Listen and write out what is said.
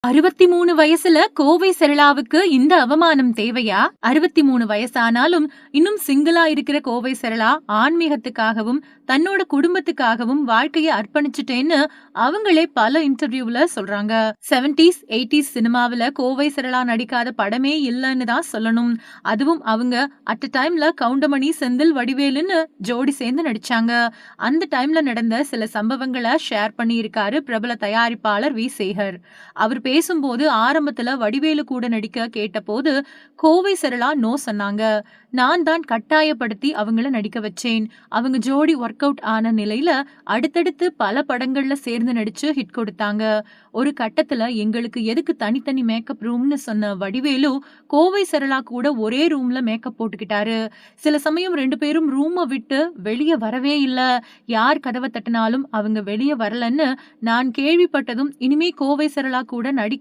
63 வயசுல கோவை சரளாவுக்கு இந்த அவமானம் தேவையா? 63 வயசானாலும் இன்னும் சிங்கிளா இருக்கிற கோவை சரளா ஆன்மீகத்துக்காகவும் தன்னோட குடும்பத்துக்காகவும் வாழ்க்கைய அர்ப்பணிச்சுட்டேன்னு அவங்களே பல இன்டர்வியூல சொல்றாங்க. 70s 80s சினிமாவில கோவை சரளா நடிக்காத படமே இல்லைன்னு தான் சொல்லணும். அதுவும் அவங்க அட் டைம்ல கவுண்டமணி செந்தில் வடிவேலுன்னு ஜோடி சேர்ந்து நடிச்சாங்க. அந்த டைம்ல நடந்த சில சம்பவங்களை ஷேர் பண்ணியிருக்காரு பிரபல தயாரிப்பாளர் வி சேகர். அவர் பேசும்போது ஆரம்பத்துல வடிவேலு கூட நடிக்க கேட்டபோது கோவை சரளா நோ சொன்னாங்க. நான் தான் கட்டாயப்படுத்தி அவங்கள நடிக்க வச்சேன். அவங்க ஜோடி ஒர்க் அவுட் ஆன நிலையில அடுத்தடுத்து பல படங்கள்ல சேர்ந்து நடிச்சு ஹிட் கொடுத்தாங்க. ஒரு கட்டத்துல எங்களுக்கு எதுக்கு தனித்தனி மேக்கப் ரூம்னு சொன்ன வடிவேலு கோவை சரளா கூட ஒரே ரூம்ல மேக்கப் போட்டுக்கிட்டாரு. சில சமயம் 2 பேரும் ரூமை விட்டு வெளியே வரவே இல்ல. யார் கதவை தட்டினாலும் அவங்க வெளியே வரலன்னு நான் கேள்விப்பட்டதும் இனிமே கோவை சரளா கூட நடிக்க